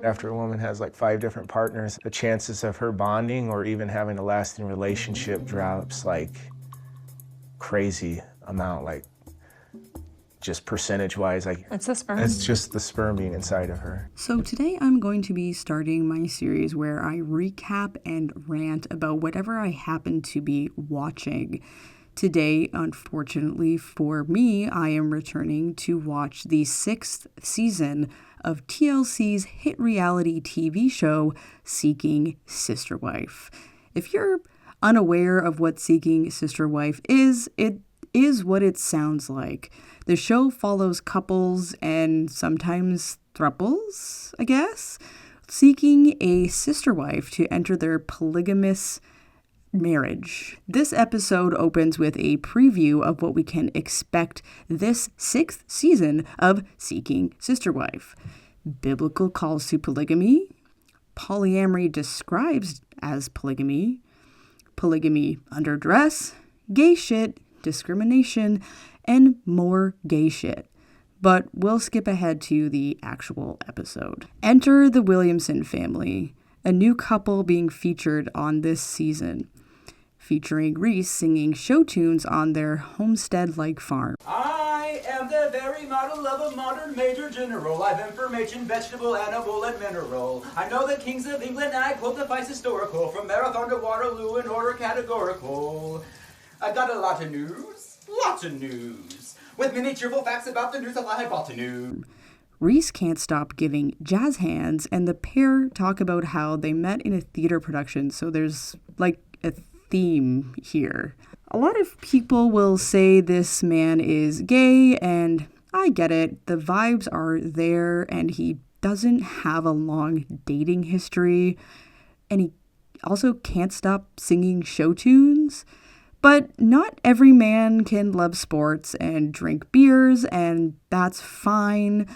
After a woman has like 5 different partners, the chances of her bonding or even having a lasting relationship drops like crazy amount, like just percentage-wise, like it's the sperm. It's just the sperm being inside of her. So today I'm going to be starting my series where I recap and rant about whatever I happen to be watching. Today, unfortunately for me, I am returning to watch the 6th season of TLC's hit reality TV show, Seeking Sister Wife. If you're unaware of what Seeking Sister Wife is, it is what it sounds like. The show follows couples and sometimes thruples, I guess, seeking a sister wife to enter their polygamous marriage. This episode opens with a preview of what we can expect this 6th season of Seeking Sister Wife. Biblical calls to polygamy, polyamory describes as polygamy, polygamy under dress, gay shit, discrimination, and more gay shit. But we'll skip ahead to the actual episode. Enter the Williamson family, a new couple being featured on this season, featuring Reese singing show tunes on their homestead-like farm. I am the very model of a modern major general. I've information, vegetable, animal, and mineral. I know the kings of England, I quote the vice historical, from Marathon to Waterloo in order categorical. I've got a lot of news, with many cheerful facts about the news of I bought to news. Reese can't stop giving jazz hands, and the pair talk about how they met in a theater production, so there's like a theme here. A lot of people will say this man is gay, and I get it. The vibes are there, and he doesn't have a long dating history, and he also can't stop singing show tunes. But not every man can love sports and drink beers, and that's fine.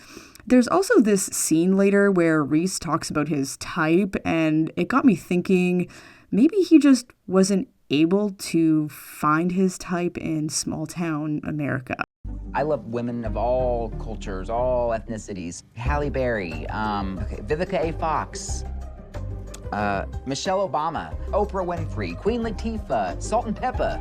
There's also this scene later where Reese talks about his type, and it got me thinking maybe he just wasn't able to find his type in small town America. I love women of all cultures, all ethnicities. Halle Berry, Vivica A. Fox, Michelle Obama, Oprah Winfrey, Queen Latifah, Salt and Pepper.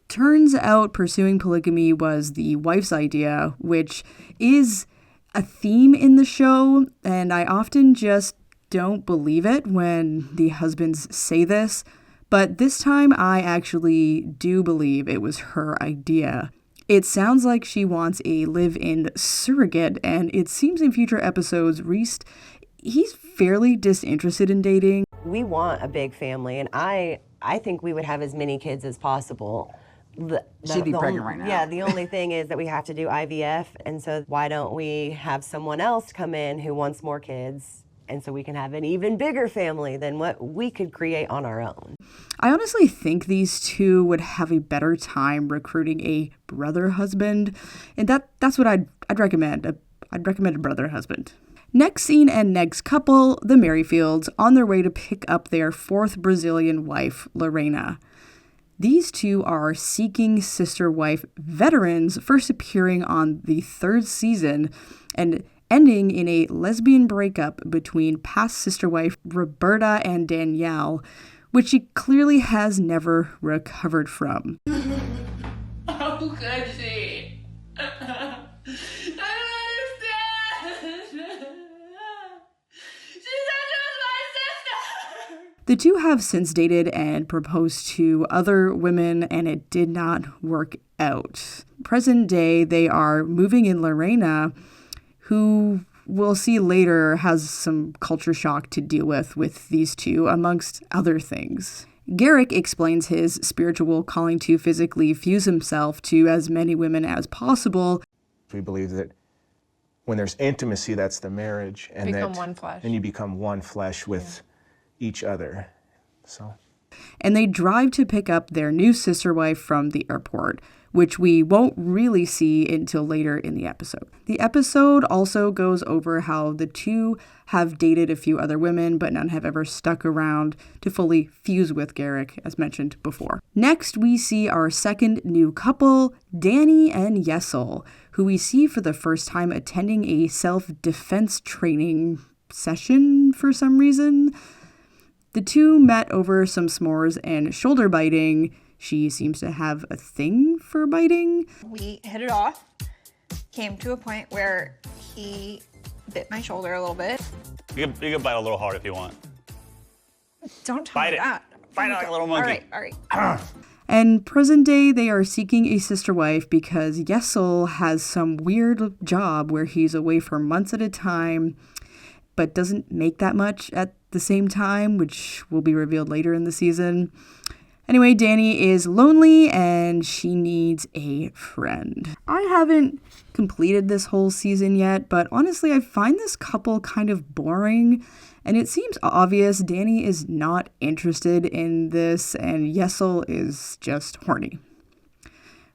Turns out pursuing polygamy was the wife's idea, which is a theme in the show, and I often just don't believe it when the husbands say this, but this time I actually do believe it was her idea. It sounds like she wants a live-in surrogate, and it seems in future episodes, Reese, he's fairly disinterested in dating. We want a big family, and I think we would have as many kids as possible. She'd be pregnant right now. Yeah, the only thing is that we have to do IVF, and so why don't we have someone else come in who wants more kids, and so we can have an even bigger family than what we could create on our own. I honestly think these two would have a better time recruiting a brother husband, and that's what I'd recommend. I'd recommend a brother husband. Next scene and next couple, the Merrifields, on their way to pick up their 4th Brazilian wife, Lorena. These two are Seeking Sister Wife veterans, first appearing on the 3rd season and ending in a lesbian breakup between past sister wife Garrik and Danielle, which she clearly has never recovered from. How could she? I don't understand. She said she was my sister. The two have since dated and proposed to other women, and it did not work out. Present day, they are moving in Lorena, who we'll see later has some culture shock to deal with these two, amongst other things. Garrik explains his spiritual calling to physically fuse himself to as many women as possible. We believe that when there's intimacy, that's the marriage, and Become that one flesh. and you become one flesh with each other. So, and they drive to pick up their new sister wife from the airport, which we won't really see until later in the episode. The episode also goes over how the two have dated a few other women, but none have ever stuck around to fully fuse with Garrik, as mentioned before. Next, we see our second new couple, Danny and Yesel, who we see for the first time attending a self-defense training session for some reason. The two met over some s'mores and shoulder biting. She seems to have a thing for biting. We hit it off, came to a point where he bit my shoulder a little bit. You can bite a little hard if you want. Don't tell me that. Bite it like a little monkey. All right. And present day, they are seeking a sister wife because Yesel has some weird job where he's away for months at a time, but doesn't make that much at the same time, which will be revealed later in the season. Anyway, Dani is lonely and she needs a friend. I haven't completed this whole season yet, but honestly, I find this couple kind of boring. And it seems obvious Dani is not interested in this and Yesel is just horny.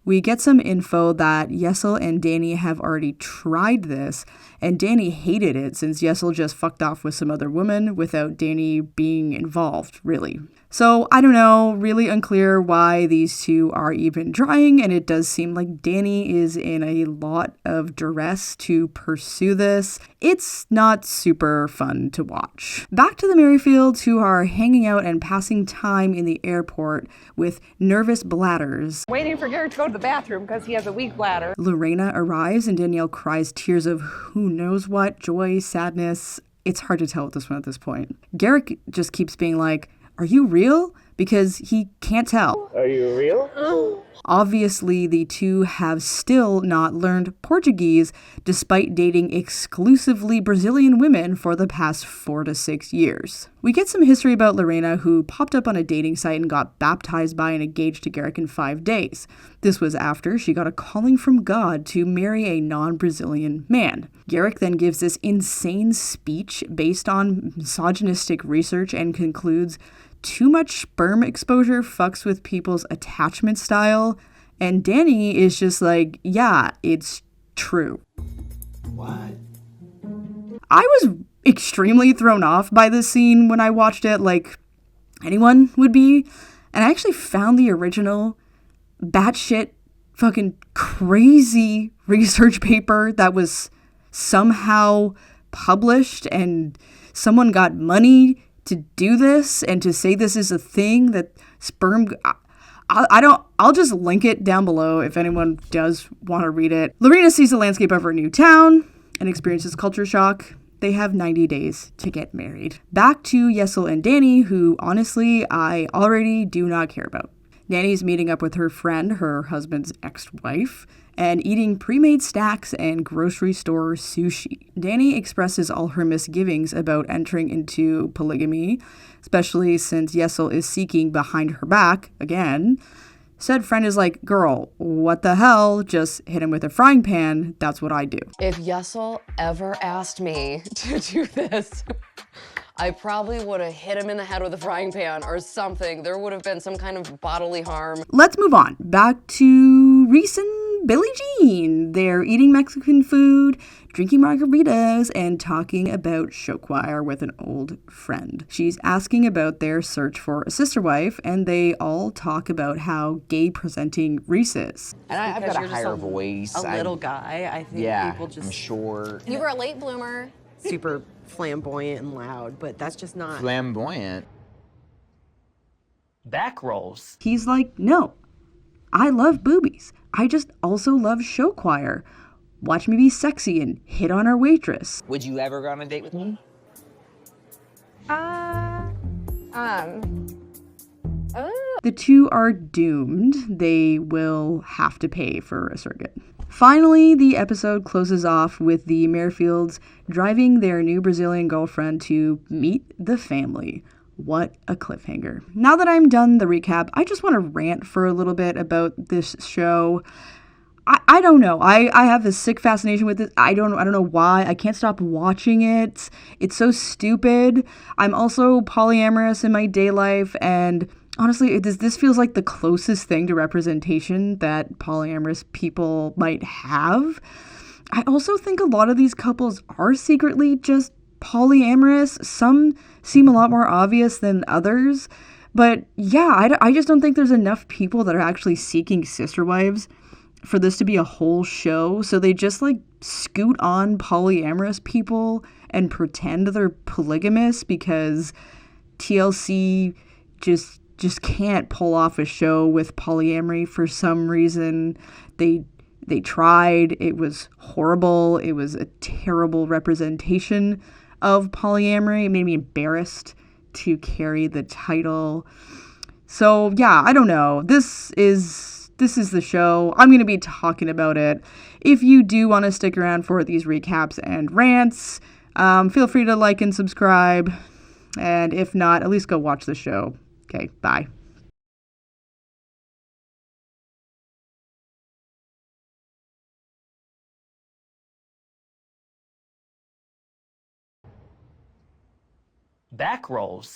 We get some info that Yesel and Dani have already tried this, and Dani hated it since Yesel just fucked off with some other woman without Dani being involved, really. So, I don't know, really unclear why these two are even trying, and it does seem like Dani is in a lot of duress to pursue this. It's not super fun to watch. Back to the Merrifields, who are hanging out and passing time in the airport with nervous bladders. Waiting for Garrik to go to the bathroom because he has a weak bladder. Lorena arrives and Danielle cries tears of who knows what, joy, sadness. It's hard to tell with this one at this point. Garrik just keeps being like, "Are you real?" Because he can't tell. Are you real? Obviously, the two have still not learned Portuguese despite dating exclusively Brazilian women for the past 4 to 6 years. We get some history about Lorena, who popped up on a dating site and got baptized by and engaged to Garrik in 5 days. This was after she got a calling from God to marry a non-Brazilian man. Garrik then gives this insane speech based on misogynistic research and concludes, "Too much sperm exposure fucks with people's attachment style." And Dani is just like, "Yeah, it's true." What? I was extremely thrown off by this scene when I watched it, like anyone would be. And I actually found the original batshit fucking crazy research paper that was somehow published and someone got money to do this and to say this is a thing that sperm... I'll just link it down below if anyone does want to read it. Lorena sees the landscape of her new town and experiences culture shock. They have 90 days to get married. Back to Yesel and Dani, who honestly I already do not care about. Dani's meeting up with her friend, her husband's ex-wife, and eating pre-made stacks and grocery store sushi. Dani expresses all her misgivings about entering into polygamy, especially since Yesel is seeking behind her back again. Said friend is like, "Girl, what the hell? Just hit him with a frying pan. That's what I do." If Yesel ever asked me to do this, I probably would have hit him in the head with a frying pan or something. There would have been some kind of bodily harm. Let's move on. Back to Reese and Billie Jean. They're eating Mexican food, drinking margaritas, and talking about show choir with an old friend. She's asking about their search for a sister wife, and they all talk about how gay presenting Reese is. And I've got a higher voice. A little guy. I think people just... I'm sure. You were a late bloomer. Super flamboyant and loud, but that's just not... Flamboyant. Back rolls. He's like, "No, I love boobies. I just also love show choir. Watch me be sexy and hit on our waitress." Would you ever go on a date with me? The two are doomed. They will have to pay for a surrogate. Finally, the episode closes off with the Merrifields driving their new Brazilian girlfriend to meet the family. What a cliffhanger. Now that I'm done the recap, I just want to rant for a little bit about this show. I don't know. I have a sick fascination with it. I don't know why. I can't stop watching it. It's so stupid. I'm also polyamorous in my day life, and honestly, this feels like the closest thing to representation that polyamorous people might have. I also think a lot of these couples are secretly just polyamorous. Some seem a lot more obvious than others. But yeah, I just don't think there's enough people that are actually seeking sister wives. for this to be a whole show, so they just like scoot on polyamorous people and pretend they're polygamous because TLC just can't pull off a show with polyamory for some reason. They tried. It was horrible. It was a terrible representation of polyamory. It made me embarrassed to carry the title. So yeah, I don't know. This is the show. I'm going to be talking about it. If you do want to stick around for these recaps and rants, feel free to like and subscribe. And if not, at least go watch the show. Okay, bye. Back rolls.